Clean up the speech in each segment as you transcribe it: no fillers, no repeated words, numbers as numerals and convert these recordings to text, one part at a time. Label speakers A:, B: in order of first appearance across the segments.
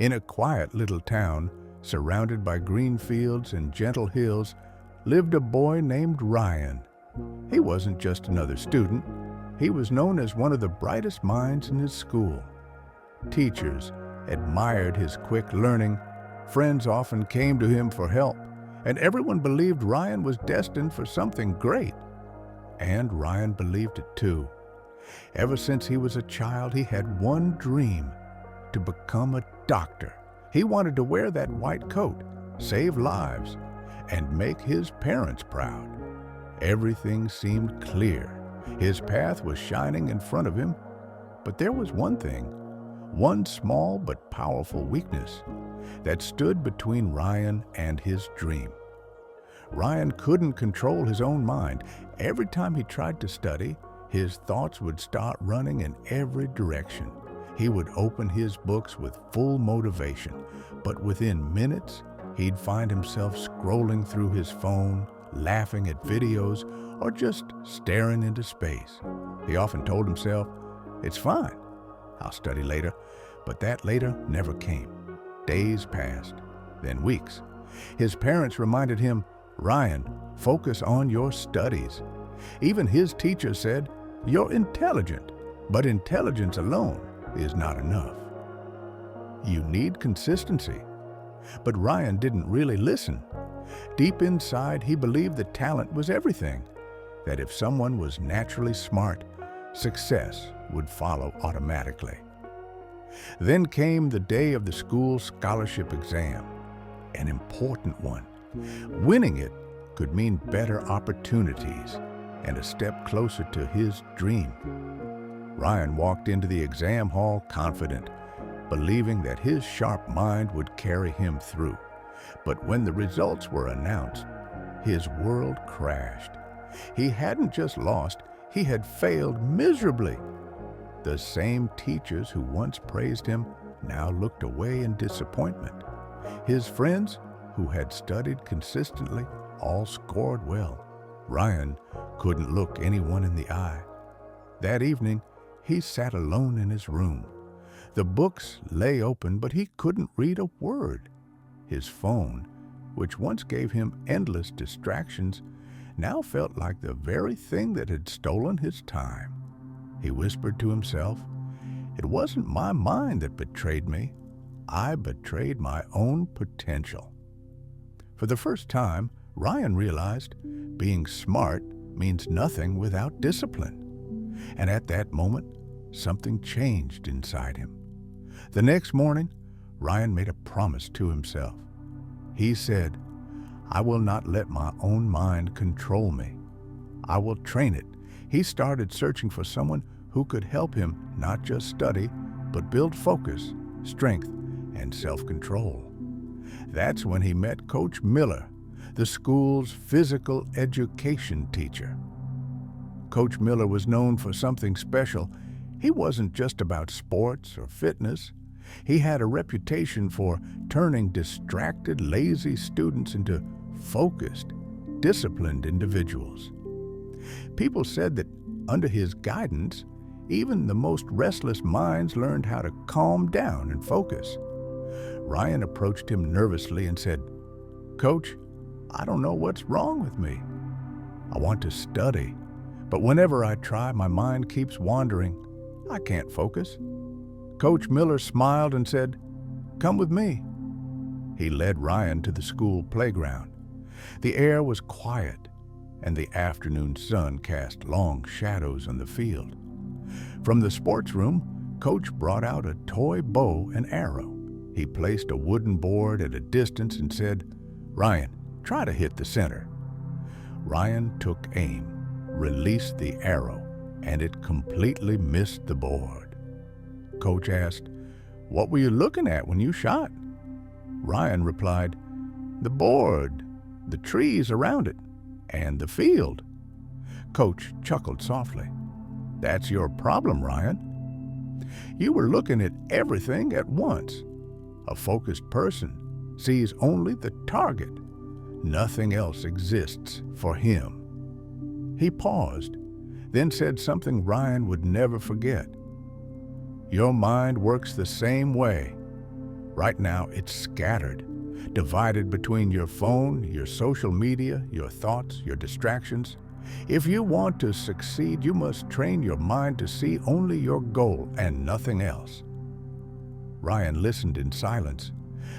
A: In a quiet little town, surrounded by green fields and gentle hills, lived a boy named Ryan. He wasn't just another student. He was known as one of the brightest minds in his school. Teachers admired his quick learning, friends often came to him for help, and everyone believed Ryan was destined for something great. And Ryan believed it too. Ever since he was a child, he had one dream: to become a doctor. He wanted to wear that white coat, save lives, and make his parents proud. Everything seemed clear. His path was shining in front of him. But there was one thing, one small but powerful weakness that stood between Ryan and his dream. Ryan couldn't control his own mind. Every time he tried to study, his thoughts would start running in every direction. He would open his books with full motivation, but within minutes, he'd find himself scrolling through his phone, laughing at videos, or just staring into space. He often told himself, "It's fine, I'll study later," but that later never came. Days passed, then weeks. His parents reminded him, "Ryan, focus on your studies." Even his teacher said, "You're intelligent, but intelligence alone is not enough. You need consistency." But Ryan didn't really listen. Deep inside, he believed that talent was everything, that if someone was naturally smart, success would follow automatically. Then came the day of the school scholarship exam, an important one. Winning it could mean better opportunities and a step closer to his dream. Ryan walked into the exam hall confident, believing that his sharp mind would carry him through. But when the results were announced, his world crashed. He hadn't just lost, he had failed miserably. The same teachers who once praised him now looked away in disappointment. His friends, who had studied consistently, all scored well. Ryan couldn't look anyone in the eye. That evening, he sat alone in his room. The books lay open, but he couldn't read a word. His phone, which once gave him endless distractions, now felt like the very thing that had stolen his time. He whispered to himself, "It wasn't my mind that betrayed me. I betrayed my own potential." For the first time, Ryan realized being smart means nothing without discipline. And at that moment, something changed inside him. The next morning, Ryan made a promise to himself. He said, "I will not let my own mind control me. I will train it." He started searching for someone who could help him not just study, but build focus, strength, and self-control. That's when he met Coach Miller, the school's physical education teacher. Coach Miller was known for something special. He wasn't just about sports or fitness. He had a reputation for turning distracted, lazy students into focused, disciplined individuals. People said that under his guidance, even the most restless minds learned how to calm down and focus. Ryan approached him nervously and said, "Coach, I don't know what's wrong with me. I want to study, but whenever I try, my mind keeps wandering. I can't focus." Coach Miller smiled and said, "Come with me." He led Ryan to the school playground. The air was quiet, and the afternoon sun cast long shadows on the field. From the sports room, Coach brought out a toy bow and arrow. He placed a wooden board at a distance and said, "Ryan, try to hit the center." Ryan took aim, released the arrow, and it completely missed the board. Coach asked, "What were you looking at when you shot?" Ryan replied, "The board, the trees around it, and the field." Coach chuckled softly. "That's your problem, Ryan. You were looking at everything at once. A focused person sees only the target. Nothing else exists for him." He paused, then said something Ryan would never forget. "Your mind works the same way. Right now, it's scattered, divided between your phone, your social media, your thoughts, your distractions. If you want to succeed, you must train your mind to see only your goal and nothing else. Ryan listened in silence.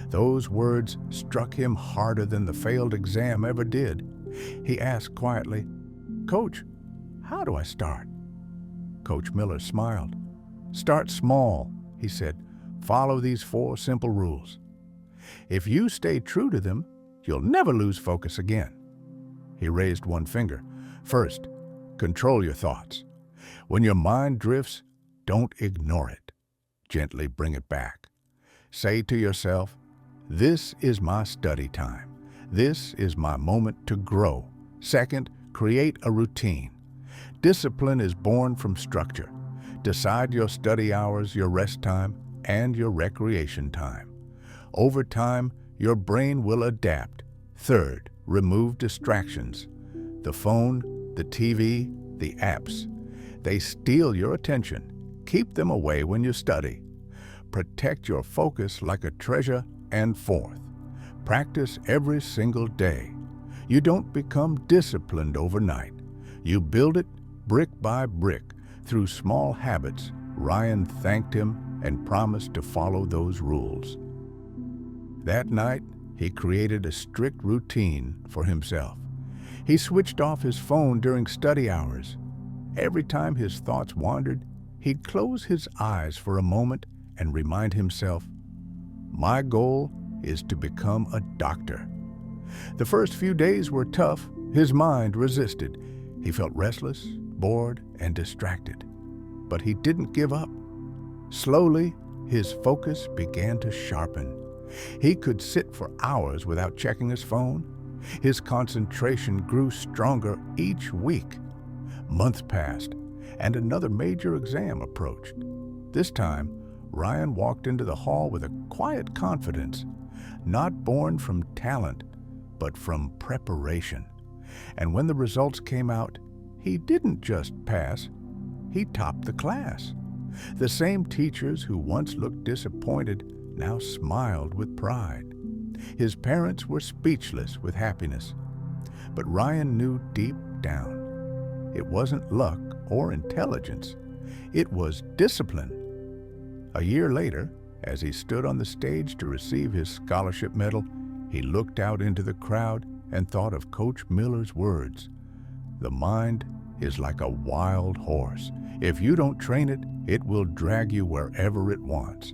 A: Those words struck him harder than the failed exam ever did. He asked quietly, "Coach, how do I start?" Coach Miller smiled. "Start small," he said. "Follow these 4 simple rules. If you stay true to them, you'll never lose focus again." He raised one finger. "First, control your thoughts. When your mind drifts, don't ignore it. Gently bring it back. Say to yourself, 'This is my study time. This is my moment to grow.' Second, create a routine. Discipline is born from structure. Decide your study hours, your rest time, and your recreation time. Over time, your brain will adapt. Third, remove distractions. The phone, the TV, the apps. They steal your attention. Keep them away when you study. Protect your focus like a treasure. And fourth, practice every single day. You don't become disciplined overnight. You build it brick by brick through small habits." Ryan thanked him and promised to follow those rules. That night, he created a strict routine for himself. He switched off his phone during study hours. Every time his thoughts wandered, he'd close his eyes for a moment and remind himself, "My goal is to become a doctor." The first few days were tough. His mind resisted. He felt restless, bored, and distracted. But he didn't give up. Slowly, his focus began to sharpen. He could sit for hours without checking his phone. His concentration grew stronger each week. Months passed, and another major exam approached. This time, Ryan walked into the hall with a quiet confidence, not born from talent, but from preparation. And when the results came out, he didn't just pass, he topped the class. The same teachers who once looked disappointed now smiled with pride. His parents were speechless with happiness. But Ryan knew deep down, it wasn't luck or intelligence, it was discipline. A year later, as he stood on the stage to receive his scholarship medal, he looked out into the crowd and thought of Coach Miller's words, "The mind is like a wild horse. If you don't train it, it will drag you wherever it wants.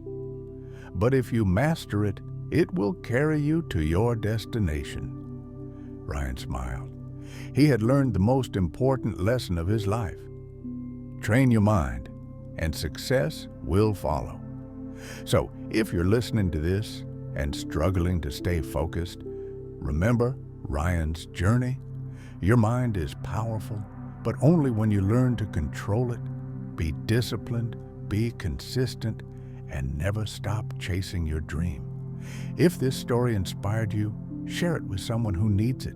A: But if you master it, it will carry you to your destination." Ryan smiled. He had learned the most important lesson of his life. Train your mind, and success will follow. So, if you're listening to this and struggling to stay focused, remember Ryan's journey. Your mind is powerful, but only when you learn to control it. Be disciplined, be consistent, and never stop chasing your dream. If this story inspired you, share it with someone who needs it.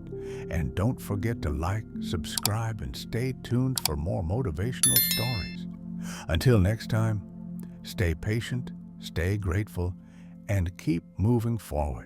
A: And don't forget to like, subscribe, and stay tuned for more motivational stories. Until next time, stay patient, stay grateful, and keep moving forward.